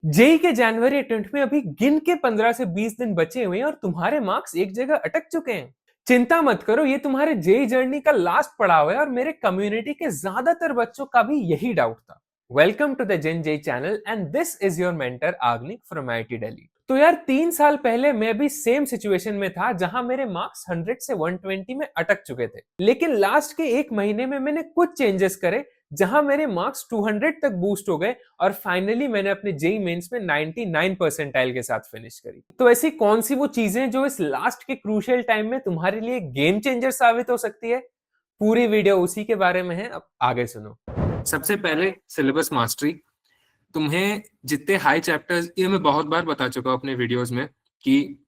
JEE के जनवरी attempt में अभी गिन के 15 से 20 दिन बचे हुए हैं और तुम्हारे मार्क्स एक जगह अटक चुके हैं। चिंता मत करो, ये तुम्हारे जेई जर्नी का लास्ट पड़ाव है और मेरे कम्युनिटी के ज्यादातर बच्चों का भी यही डाउट था। Welcome to the gen JEE channel and this is your mentor Agnik from IIT Delhi. तो यार 3 साल पहले मैं भी सेम सिचुएशन में था जहां मेरे मार्क्स 100 से 120 में अटक चुके थे, लेकिन लास्ट के एक महीने में मैंने कुछ चेंजेस करे जहां मेरे मार्क्स 200 तक बूस्ट हो गए और फाइनली मैंने अपने जेई मेंस में 99 परसेंटाइल के साथ फिनिश करी। तो ऐसी कौन सी वो चीजें जो इस लास्ट के क्रूशियल टाइम में तुम्हारे लिए गेम चेंजर साबित हो सकती है, पूरी वीडियो उसी के बारे में है, अब आगे सुनो। सबसे पहले सिलेबस मास्टरी। तुम्हें जितने हाई चैप्टर्स, ये मैं बहुत बार बता चुका हूँ अपने वीडियोस में कि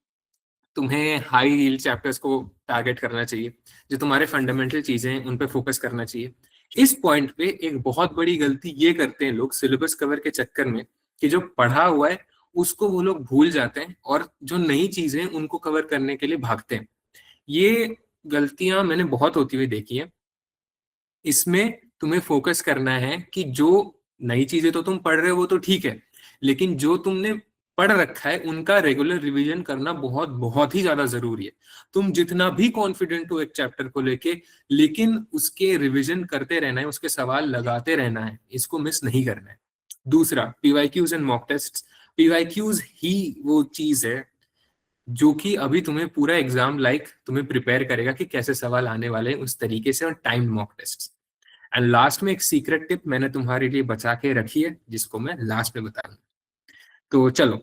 तुम्हें हाई यील्ड चैप्टर्स को टारगेट करना चाहिए, जो तुम्हारे फंडामेंटल चीजें हैं उन पे फोकस करना चाहिए। इस पॉइंट पे एक बहुत बड़ी गलती ये करते हैं लोग सिलेबस कवर के चक्कर में कि जो पढ़ा हुआ है उसको वो लोग भूल जाते हैं और जो नई चीजें हैं उनको कवर करने के लिए भागते हैं। ये गलतियां मैंने बहुत होती हुई देखी है। इसमें तुम्हें फोकस करना है कि जो नई चीजें तो तुम पढ़ रहे हो वो तो ठीक है, लेकिन जो तुमने पढ़ रखा है उनका रेगुलर रिवीजन करना बहुत बहुत ही ज्यादा जरूरी है। तुम जितना भी कॉन्फिडेंट हो एक चैप्टर को लेके, लेकिन उसके रिवीजन करते रहना है, उसके सवाल लगाते रहना है, इसको मिस नहीं करना है। दूसरा, PYQs and mock test. PYQs ही वो चीज है जो कि अभी तुम्हें पूरा एग्जाम तुम्हें प्रिपेयर करेगा कि कैसे सवाल आने वाले हैं उस तरीके से, और time mock test. And last में एक सीक्रेट टिप मैंने तुम्हारे लिए बचा के रखी है जिसको मैं लास्ट में बताऊंगा। तो चलो,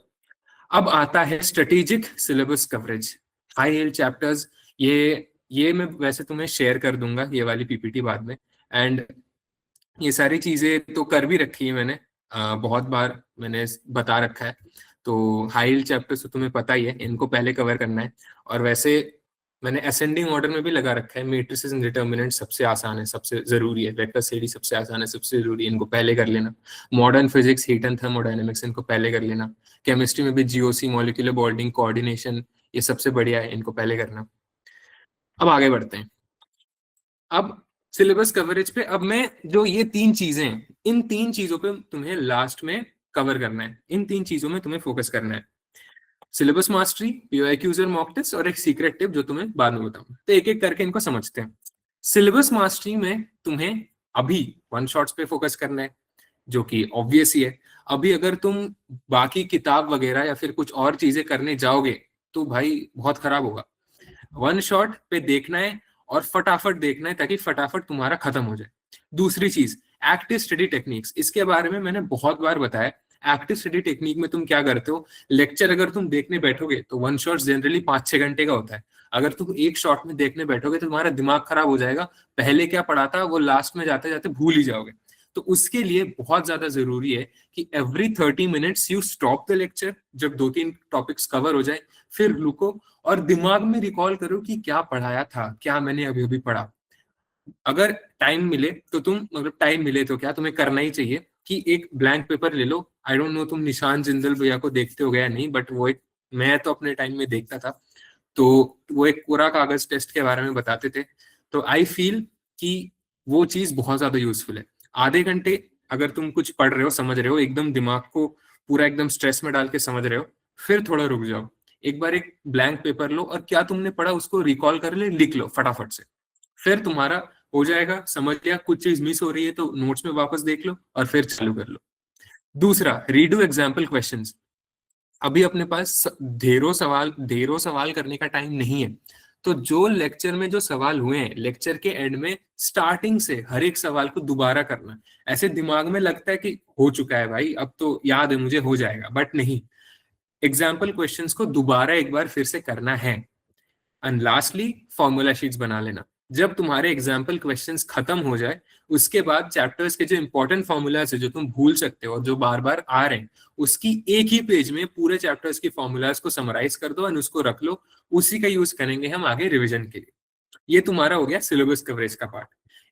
अब आता है strategic syllabus coverage, high yield chapters. ये मैं वैसे तुम्हें शेयर कर दूंगा ये वाली पीपीटी बाद में। एंड ये सारी चीजें तो कर भी रखी है मैंने, बहुत बार मैंने बता रखा है। तो हाई यील्ड चैप्टर्स तो तुम्हें पता ही है, इनको पहले कवर करना है। और वैसे मैंने असेंडिंग ऑर्डर में भी लगा रखा है। मैट्रिसेस एंड डिटर्मिनेंट सबसे आसान है, सबसे जरूरी है। वेक्टर थ्योरी सबसे आसान है, सबसे जरूरी है, इनको पहले कर लेना। Modern physics, heat and thermodynamics, इनको पहले कर लेना। केमिस्ट्री में भी जीओसी, मॉलिक्यूलर बॉन्डिंग, कोऑर्डिनेशन, ये सबसे बढ़िया है, इनको पहले करना। अब आगे बढ़ते हैं। अब सिलेबस कवरेज पे, अब मैं जो ये तीन चीजें हैं, इन तीन चीजों पे तुम्हें लास्ट में कवर करना है, इन तीन चीजों में तुम्हें फोकस करना है। सिलेबस मास्टरी, पीवाईक्यूज और मॉक टेस्ट, और एक सीक्रेट टिप जो तुम्हें बाद में बताऊंगा। तो एक एक करके इनको समझते हैं। सिलेबस मास्टरी में तुम्हें अभी वन शॉट्स पे फोकस करना है, जो कि ऑब्वियस ही है। अभी अगर तुम बाकी किताब वगैरह या फिर कुछ और चीजें करने जाओगे तो भाई बहुत खराब होगा। वन शॉट पे देखना है और फटाफट देखना है ताकि फटाफट तुम्हारा खत्म हो जाए। दूसरी चीज, एक्टिव स्टडी टेक्निक्स। इसके बारे में मैंने बहुत बार बताया। एक्टिव स्टडी टेक्निक में तुम क्या करते हो, लेक्चर अगर तुम देखने बैठोगे तो वन शॉट जनरली 5-6 घंटे का होता है। अगर तुम एक शॉट में देखने बैठोगे तो तुम्हारा दिमाग खराब हो जाएगा, पहले क्या पढ़ा था वो लास्ट में जाते जाते भूल ही जाओगे। तो उसके लिए बहुत ज्यादा जरूरी है कि every 30 minutes you stop the lecture, जब 2-3 टॉपिक्स कवर हो जाए फिर रुको और दिमाग में रिकॉल करो कि क्या पढ़ाया था, क्या मैंने अभी अभी पढ़ा। अगर टाइम मिले तो तुम, मतलब टाइम मिले तो क्या तुम्हें करना ही चाहिए कि एक ब्लैंक पेपर ले लो। आई डोंट नो तुम निशान जिंदल भैया को देखते हो गया नहीं, बट वो एक, मैं तो अपने टाइम में देखता था। तो वो एक पूरा कागज टेस्ट के बारे में बताते थे। तो आई फील कि वो चीज बहुत ज्यादा यूजफुल है। आधे घंटे अगर तुम कुछ पढ़ रहे हो, समझ रहे हो, एकदम दिमाग को पूरा एकदम स्ट्रेस में डाल के समझ रहे हो, फिर थोड़ा रुक जाओ, एक बार एक ब्लैंक पेपर लो और क्या तुमने पढ़ा उसको रिकॉल कर ले, लिख लो फटाफट से। फिर तुम्हारा हो जाएगा, समझ लिया, कुछ चीज मिस हो रही है तो नोट्स में वापस देख लो और फिर चालू कर लो। दूसरा, रीडू एग्जाम्पल क्वेश्चंस। अभी अपने पास ढेरों सवाल करने का टाइम नहीं है। तो जो लेक्चर में जो सवाल हुए हैं, लेक्चर के एंड में स्टार्टिंग से हर एक सवाल को दोबारा करना। ऐसे दिमाग में लगता है कि हो चुका है भाई, अब तो याद है मुझे, हो जाएगा, बट नहीं। एग्जाम्पल क्वेश्चंस को दोबारा एक बार फिर से करना है। एंड लास्टली, फॉर्मूला शीट्स बना लेना। जब तुम्हारे एग्जाम्पल क्वेश्चंस खत्म हो जाए, उसके बाद चैप्टर्स के जो इंपॉर्टेंट फॉर्मूलाज है जो तुम भूल सकते हो और जो बार बार आ रहे हैं, उसकी एक ही पेज में पूरे चैप्टर्स की फॉर्मूलाज को समराइज कर दो एंड उसको रख लो। उसी का यूज करेंगे हम आगे रिविजन के लिए। ये तुम्हारा हो गया सिलेबस कवरेज का पार्ट।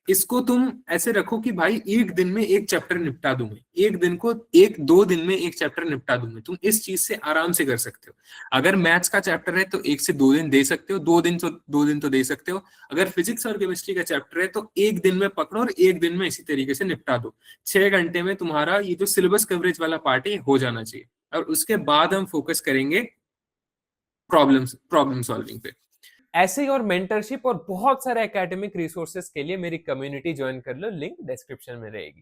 इसको तुम ऐसे रखो कि भाई एक दिन में एक चैप्टर निपटा दूं मैं, एक दिन को एक 2 दिन में एक चैप्टर निपटा दूं मैं। तुम इस चीज से आराम से कर सकते हो। अगर मैथ्स का चैप्टर है तो 1 से 2 दिन दे सकते हो, 2 दिन तो दे सकते हो। अगर फिजिक्स और केमिस्ट्री का चैप्टर है तो एक दिन में पकड़ो और एक दिन में इसी तरीके से निपटा दो। 6 घंटे में तुम्हारा ये जो सिलेबस कवरेज वाला पार्ट है हो जाना चाहिए। और उसके बाद हम फोकस करेंगे प्रॉब्लम सॉल्विंग पे। ऐसे ही और मेंटरशिप और बहुत सारे एकेडमिक रिसोर्सेज के लिए मेरी कम्युनिटी ज्वाइन कर लो, लिंक डिस्क्रिप्शन में रहेगी।